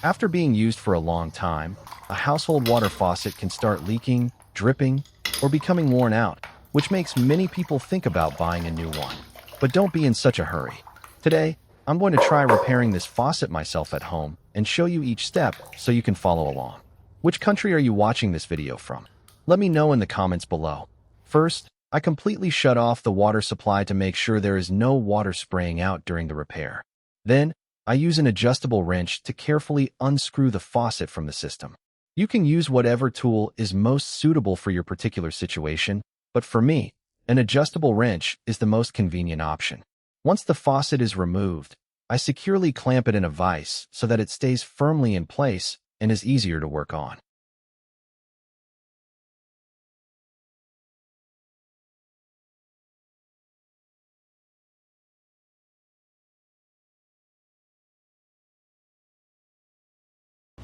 After being used for a long time, a household water faucet can start leaking, dripping, or becoming worn out, which makes many people think about buying a new one. But don't be in such a hurry. Today, I'm going to try repairing this faucet myself at home and show you each step so you can follow along. Which country are you watching this video from? Let me know in the comments below. First, I completely shut off the water supply to make sure there is no water spraying out during the repair. Then, I use an adjustable wrench to carefully unscrew the faucet from the system. You can use whatever tool is most suitable for your particular situation, but for me, an adjustable wrench is the most convenient option. Once the faucet is removed, I securely clamp it in a vise so that it stays firmly in place and is easier to work on.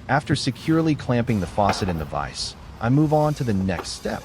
After securely clamping the faucet in the vise, I move on to the next step,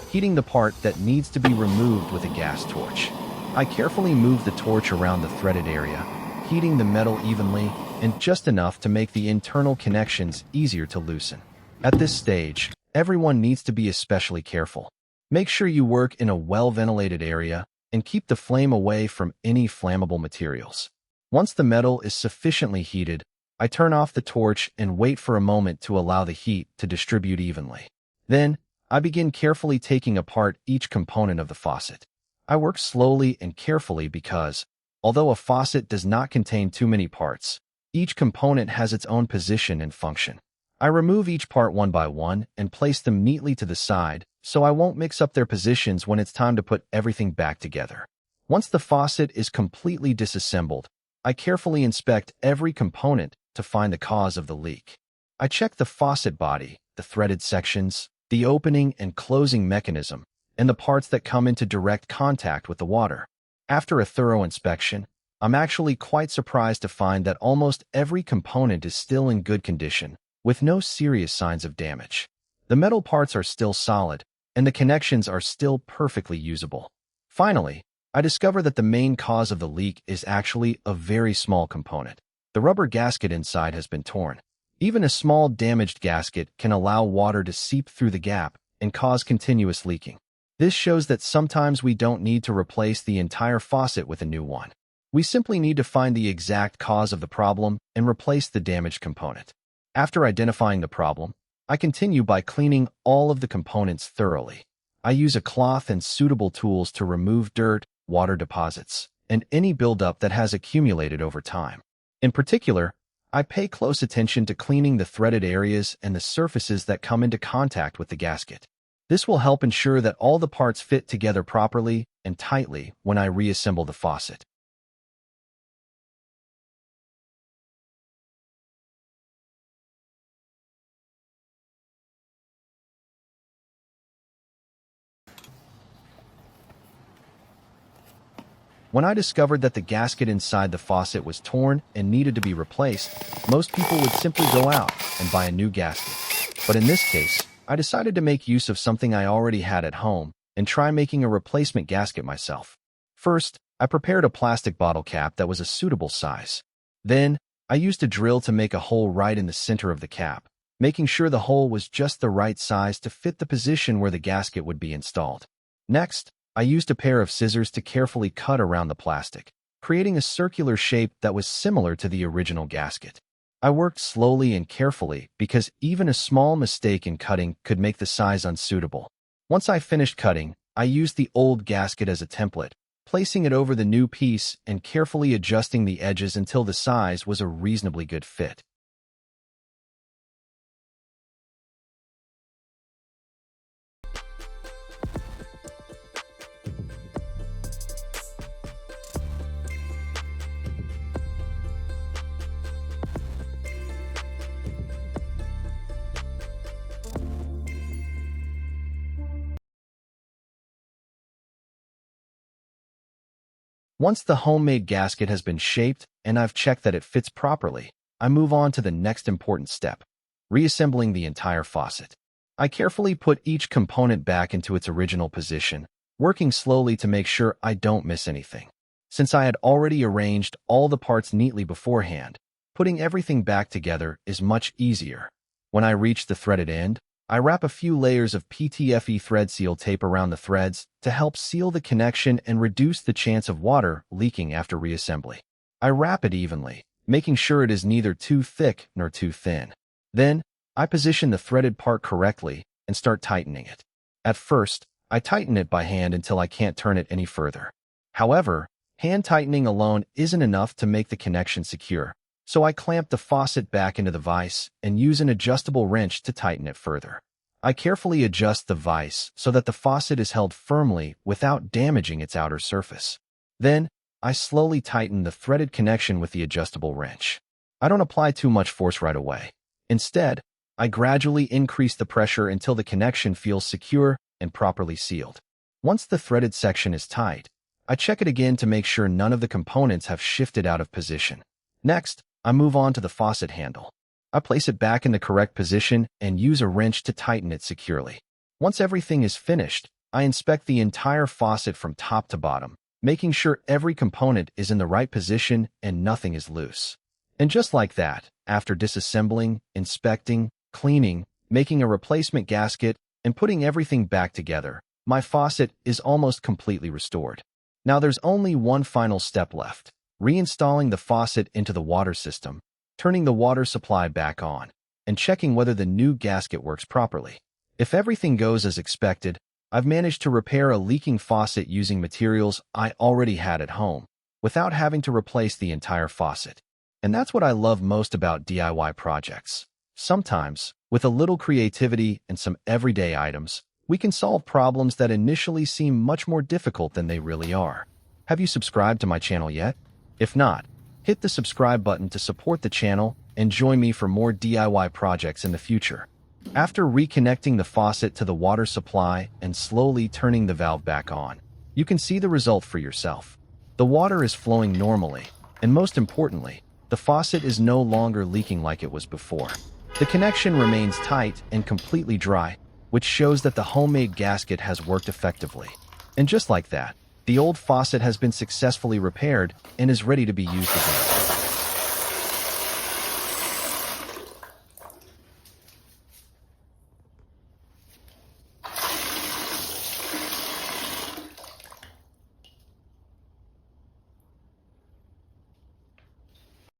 heating the part that needs to be removed with a gas torch. I carefully move the torch around the threaded area, heating the metal evenly and just enough to make the internal connections easier to loosen. At this stage, everyone needs to be especially careful. Make sure you work in a well-ventilated area and keep the flame away from any flammable materials. Once the metal is sufficiently heated, I turn off the torch and wait for a moment to allow the heat to distribute evenly. Then, I begin carefully taking apart each component of the faucet. I work slowly and carefully because, although a faucet does not contain too many parts, each component has its own position and function. I remove each part one by one and place them neatly to the side so I won't mix up their positions when it's time to put everything back together. Once the faucet is completely disassembled, I carefully inspect every component to find the cause of the leak. I check the faucet body, the threaded sections, the opening and closing mechanism, and the parts that come into direct contact with the water. After a thorough inspection, I'm actually quite surprised to find that almost every component is still in good condition, with no serious signs of damage. The metal parts are still solid, and the connections are still perfectly usable. Finally, I discover that the main cause of the leak is actually a very small component. The rubber gasket inside has been torn. Even a small damaged gasket can allow water to seep through the gap and cause continuous leaking. This shows that sometimes we don't need to replace the entire faucet with a new one. We simply need to find the exact cause of the problem and replace the damaged component. After identifying the problem, I continue by cleaning all of the components thoroughly. I use a cloth and suitable tools to remove dirt, water deposits, and any buildup that has accumulated over time. In particular, I pay close attention to cleaning the threaded areas and the surfaces that come into contact with the gasket. This will help ensure that all the parts fit together properly and tightly when I reassemble the faucet. When I discovered that the gasket inside the faucet was torn and needed to be replaced, most people would simply go out and buy a new gasket. But in this case, I decided to make use of something I already had at home and try making a replacement gasket myself. First, I prepared a plastic bottle cap that was a suitable size. Then, I used a drill to make a hole right in the center of the cap, making sure the hole was just the right size to fit the position where the gasket would be installed. Next, I used a pair of scissors to carefully cut around the plastic, creating a circular shape that was similar to the original gasket. I worked slowly and carefully because even a small mistake in cutting could make the size unsuitable. Once I finished cutting, I used the old gasket as a template, placing it over the new piece and carefully adjusting the edges until the size was a reasonably good fit. Once the homemade gasket has been shaped and I've checked that it fits properly, I move on to the next important step, reassembling the entire faucet. I carefully put each component back into its original position, working slowly to make sure I don't miss anything. Since I had already arranged all the parts neatly beforehand, Putting everything back together is much easier. When I reach the threaded end, I wrap a few layers of PTFE thread seal tape around the threads to help seal the connection and reduce the chance of water leaking after reassembly. I wrap it evenly, making sure it is neither too thick nor too thin. Then, I position the threaded part correctly and start tightening it. At first, I tighten it by hand until I can't turn it any further. However, hand tightening alone isn't enough to make the connection secure, so I clamp the faucet back into the vise and use an adjustable wrench to tighten it further. I carefully adjust the vise so that the faucet is held firmly without damaging its outer surface. Then, I slowly tighten the threaded connection with the adjustable wrench. I don't apply too much force right away. Instead, I gradually increase the pressure until the connection feels secure and properly sealed. Once the threaded section is tight, I check it again to make sure none of the components have shifted out of position. Next, I move on to the faucet handle. I place it back in the correct position and use a wrench to tighten it securely. Once everything is finished, I inspect the entire faucet from top to bottom, making sure every component is in the right position and nothing is loose. And just like that, after disassembling, inspecting, cleaning, making a replacement gasket, and putting everything back together, my faucet is almost completely restored. Now there's only one final step left: reinstalling the faucet into the water system, turning the water supply back on, and checking whether the new gasket works properly. If everything goes as expected, I've managed to repair a leaking faucet using materials I already had at home, without having to replace the entire faucet. And that's what I love most about DIY projects. Sometimes, with a little creativity and some everyday items, we can solve problems that initially seem much more difficult than they really are. Have you subscribed to my channel yet? If not, hit the subscribe button to support the channel and join me for more DIY projects in the future. After reconnecting the faucet to the water supply and slowly turning the valve back on, you can see the result for yourself. The water is flowing normally, and most importantly, the faucet is no longer leaking like it was before. The connection remains tight and completely dry, which shows that the homemade gasket has worked effectively. And just like that, the old faucet has been successfully repaired and is ready to be used again.